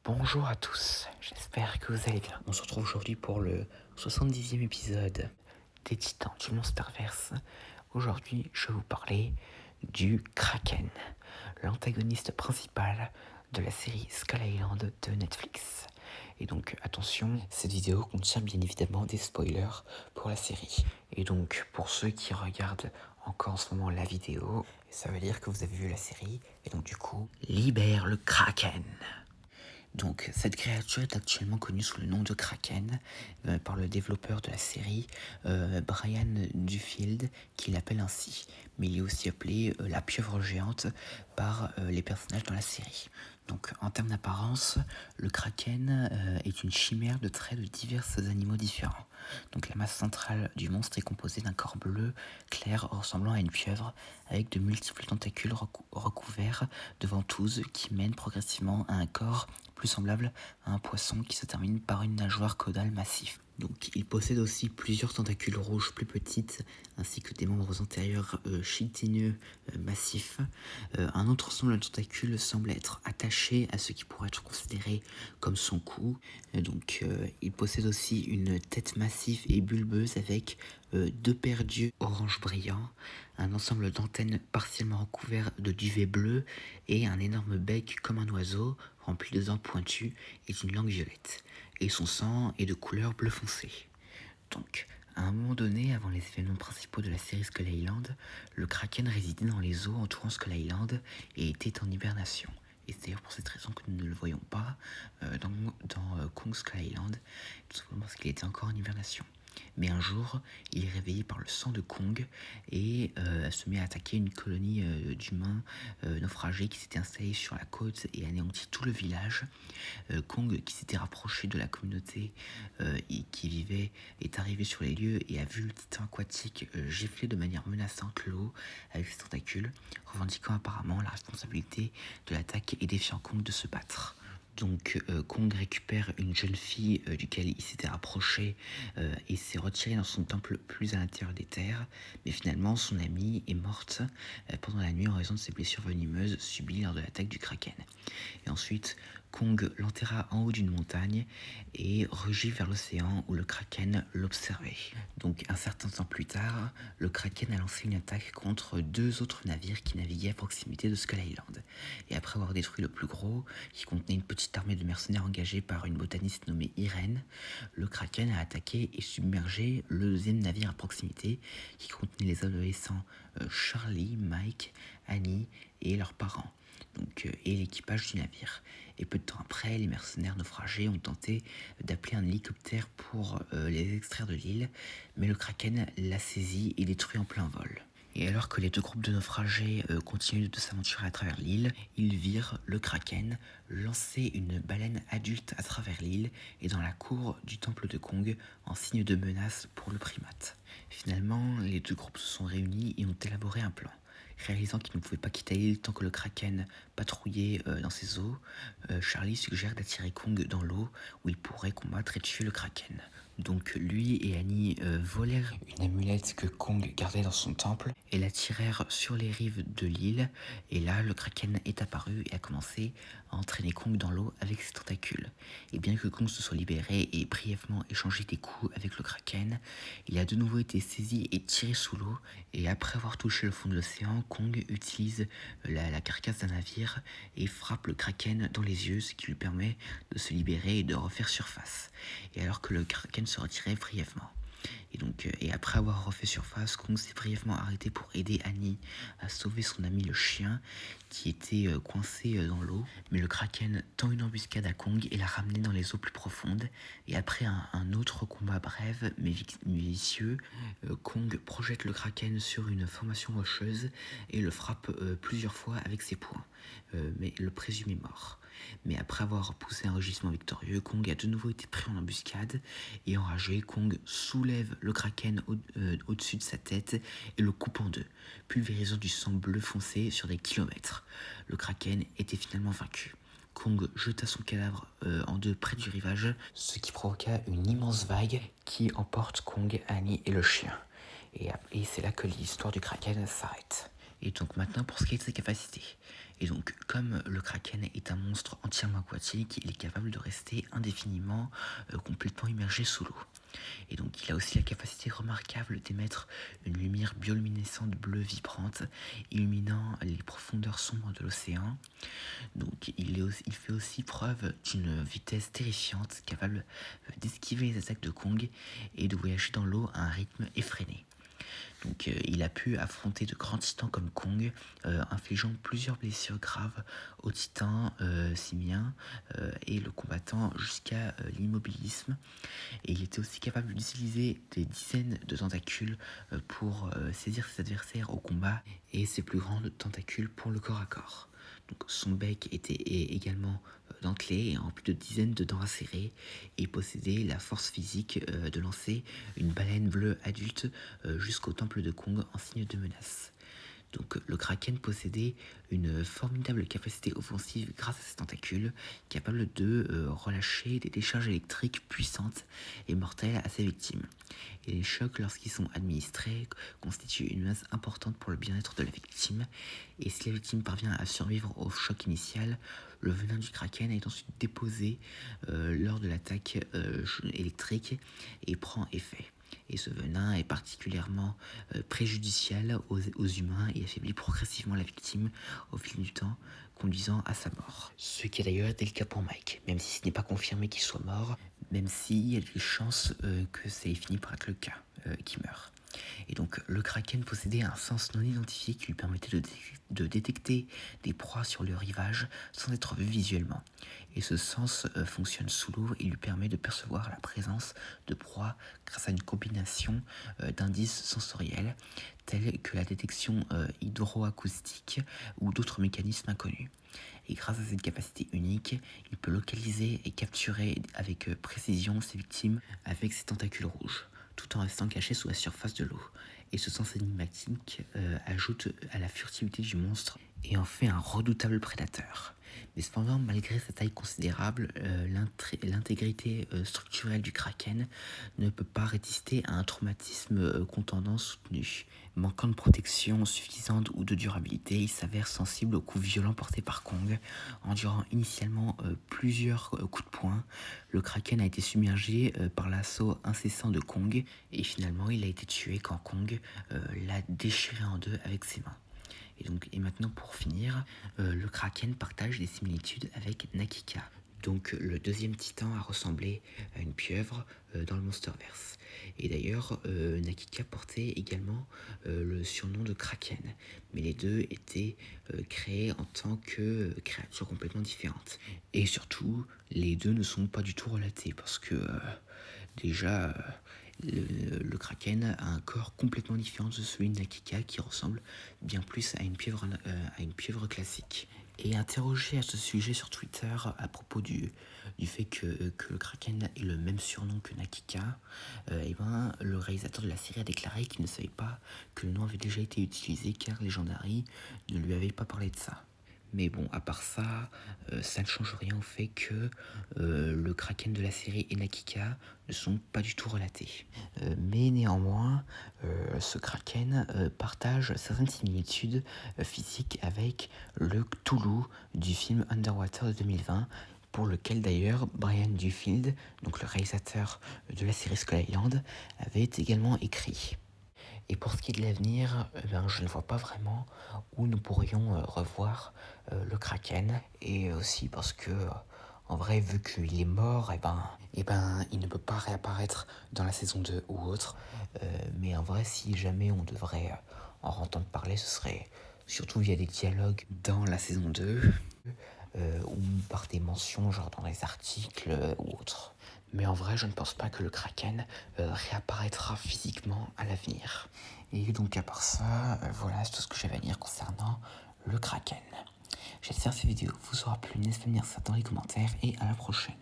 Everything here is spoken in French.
Bonjour à tous, j'espère que vous allez bien. On se retrouve aujourd'hui pour le 70e épisode des Titans du Monsterverse. Aujourd'hui, je vais vous parler du Kraken, l'antagoniste principal de la série Skull Island de Netflix. Et donc attention, cette vidéo contient bien évidemment des spoilers pour la série. Et donc pour ceux qui regardent encore en ce moment la vidéo, ça veut dire que vous avez vu la série, et donc du coup, libère le Kraken. Donc cette créature est actuellement connue sous le nom de Kraken par le développeur de la série Brian Duffield qui l'appelle ainsi. Mais il est aussi appelé la pieuvre géante par les personnages dans la série. Donc en termes d'apparence, le Kraken est une chimère de traits de divers animaux différents. Donc la masse centrale du monstre est composée d'un corps bleu clair ressemblant à une pieuvre avec de multiples tentacules recouverts de ventouses qui mènent progressivement à un corps plus semblable à un poisson qui se termine par une nageoire caudale massive. Donc il possède aussi plusieurs tentacules rouges plus petites ainsi que des membres antérieurs chitineux massifs. Un autre ensemble de tentacules semble être attaché à ce qui pourrait être considéré comme son cou. Il possède aussi une tête massive et bulbeuse avec deux paires d'yeux orange brillants, un ensemble d'antennes partiellement recouverts de duvet bleu et un énorme bec comme un oiseau rempli de dents pointues et d'une langue violette. Et son sang est de couleur bleu foncé. Donc, à un moment donné, avant les événements principaux de la série Skull Island, le Kraken résidait dans les eaux entourant Skull Island et était en hibernation. Et c'est d'ailleurs pour cette raison que nous ne le voyons pas dans Kong Skull Island, tout simplement parce qu'il était encore en hibernation. Mais un jour, il est réveillé par le sang de Kong et se met à attaquer une colonie d'humains naufragés qui s'étaient installés sur la côte et anéantit tout le village. Kong, qui s'était rapproché de la communauté et qui vivait, est arrivé sur les lieux et a vu le titan aquatique gifler de manière menaçante l'eau avec ses tentacules, revendiquant apparemment la responsabilité de l'attaque et défiant Kong de se battre. Donc Kong récupère une jeune fille duquel il s'était rapproché et s'est retiré dans son temple plus à l'intérieur des terres, mais finalement son amie est morte pendant la nuit en raison de ses blessures venimeuses subies lors de l'attaque du Kraken. Et ensuite Kong l'enterra en haut d'une montagne et rugit vers l'océan où le Kraken l'observait. Donc un certain temps plus tard, le Kraken a lancé une attaque contre deux autres navires qui naviguaient à proximité de Skull Island. Et après avoir détruit le plus gros, qui contenait une petite armée de mercenaires engagés par une botaniste nommée Irène, le Kraken a attaqué et submergé le deuxième navire à proximité qui contenait les adolescents Charlie, Mike, Annie et leurs parents. Et l'équipage du navire. Et peu de temps après, les mercenaires naufragés ont tenté d'appeler un hélicoptère pour les extraire de l'île, mais le Kraken l'a saisi et détruit en plein vol. Et alors que les deux groupes de naufragés continuent de s'aventurer à travers l'île, ils virent le Kraken lancer une baleine adulte à travers l'île et dans la cour du temple de Kong en signe de menace pour le primate. Finalement, les deux groupes se sont réunis et ont élaboré un plan. Réalisant qu'il ne pouvait pas quitter l'île tant que le Kraken patrouillait dans ses eaux, Charlie suggère d'attirer Kong dans l'eau où il pourrait combattre et tuer le Kraken. Donc lui et Annie volèrent une amulette que Kong gardait dans son temple et la tirèrent sur les rives de l'île. Et là, le Kraken est apparu et a commencé à entraîner Kong dans l'eau avec ses tentacules. Et bien que Kong se soit libéré et brièvement échangé des coups avec le Kraken, il a de nouveau été saisi et tiré sous l'eau. Et après avoir touché le fond de l'océan, Kong utilise la carcasse d'un navire et frappe le Kraken dans les yeux, ce qui lui permet de se libérer et de refaire surface. Et alors que le Kraken se retirait brièvement. Et après avoir refait surface, Kong s'est brièvement arrêté pour aider Annie à sauver son ami le chien qui était coincé dans l'eau. Mais le Kraken tend une embuscade à Kong et l'a ramené dans les eaux plus profondes. Et après un autre combat bref mais vicieux, Kong projette le Kraken sur une formation rocheuse et le frappe plusieurs fois avec ses poings. Mais le présumé mort. Mais après avoir poussé un rugissement victorieux, Kong a de nouveau été pris en embuscade et enragé, Kong soulève le Kraken au-dessus de sa tête et le coupe en deux, pulvérisant du sang bleu foncé sur des kilomètres. Le Kraken était finalement vaincu. Kong jeta son cadavre en deux près du rivage, ce qui provoqua une immense vague qui emporte Kong, Annie et le chien. Et c'est là que l'histoire du Kraken s'arrête. Et donc maintenant pour ce qui est de ses capacités. Et donc, comme le kraken est un monstre entièrement aquatique, il est capable de rester indéfiniment complètement immergé sous l'eau. Et donc, il a aussi la capacité remarquable d'émettre une lumière bioluminescente bleue vibrante, illuminant les profondeurs sombres de l'océan. Donc, il fait aussi preuve d'une vitesse terrifiante, capable d'esquiver les attaques de Kong et de voyager dans l'eau à un rythme effréné. Donc il a pu affronter de grands titans comme Kong, infligeant plusieurs blessures graves au titan simien et le combattant jusqu'à l'immobilisme. Et il était aussi capable d'utiliser des dizaines de tentacules pour saisir ses adversaires au combat et ses plus grandes tentacules pour le corps à corps. Donc, son bec était également dentelé et rempli de dizaines de dents acérées et possédait la force physique de lancer une baleine bleue adulte jusqu'au temple de Kong en signe de menace. Donc le kraken possédait une formidable capacité offensive grâce à ses tentacules, capable de relâcher des décharges électriques puissantes et mortelles à ses victimes. Et les chocs, lorsqu'ils sont administrés, constituent une menace importante pour le bien-être de la victime. Et si la victime parvient à survivre au choc initial, le venin du kraken est ensuite déposé lors de l'attaque électrique et prend effet. Et ce venin est particulièrement préjudicial aux humains et affaiblit progressivement la victime au fil du temps, conduisant à sa mort. Ce qui est d'ailleurs été le cas pour Mike, même si ce n'est pas confirmé qu'il soit mort, même s'il y a des chances que ça ait fini par être le cas, qu'il meurt. Et donc le kraken possédait un sens non identifié qui lui permettait de détecter des proies sur le rivage sans être vu visuellement. Et ce sens fonctionne sous l'eau et lui permet de percevoir la présence de proies grâce à une combination d'indices sensoriels tels que la détection hydroacoustique ou d'autres mécanismes inconnus. Et grâce à cette capacité unique, il peut localiser et capturer avec précision ses victimes avec ses tentacules rouges, tout en restant caché sous la surface de l'eau. Et ce sens énigmatique ajoute à la furtivité du monstre et en fait un redoutable prédateur. Mais cependant, malgré sa taille considérable, l'intégrité structurelle du kraken ne peut pas résister à un traumatisme contondant soutenu. Manquant de protection suffisante ou de durabilité, il s'avère sensible aux coups violents portés par Kong. Endurant initialement plusieurs coups de poing, le kraken a été submergé par l'assaut incessant de Kong et finalement il a été tué quand Kong l'a déchiré en deux avec ses mains. Et maintenant pour finir, le kraken partage des similitudes avec Nakika. Donc le deuxième titan a ressemblé à une pieuvre dans le Monsterverse. Et d'ailleurs, Nakika portait également le surnom de Kraken. Mais les deux étaient créés en tant que créatures complètement différentes. Et surtout, les deux ne sont pas du tout relatés parce que déjà... Le kraken a un corps complètement différent de celui de Nakika qui ressemble bien plus à une pieuvre classique. Et interrogé à ce sujet sur Twitter à propos du fait que le kraken ait le même surnom que Nakika, le réalisateur de la série a déclaré qu'il ne savait pas que le nom avait déjà été utilisé car Legendary ne lui avait pas parlé de ça. Mais bon, à part ça, ça ne change rien au fait que le kraken de la série et Nakika ne sont pas du tout relatés. Mais néanmoins, ce kraken partage certaines similitudes physiques avec le Cthulhu du film Underwater de 2020, pour lequel d'ailleurs Brian Duffield, donc le réalisateur de la série Skull Island, avait également écrit. Et pour ce qui est de l'avenir, je ne vois pas vraiment où nous pourrions revoir le kraken. Et aussi parce que, en vrai, vu qu'il est mort, il ne peut pas réapparaître dans la saison 2 ou autre. Mais en vrai, si jamais on devrait en entendre parler, ce serait surtout via des dialogues dans la saison 2 ou par des mentions genre dans les articles ou autres. Mais en vrai, je ne pense pas que le kraken réapparaîtra physiquement à l'avenir. Et donc à part ça, voilà, c'est tout ce que j'avais à dire concernant le kraken. J'espère que cette vidéo vous aura plu, n'hésitez pas à me dire ça dans les commentaires et à la prochaine.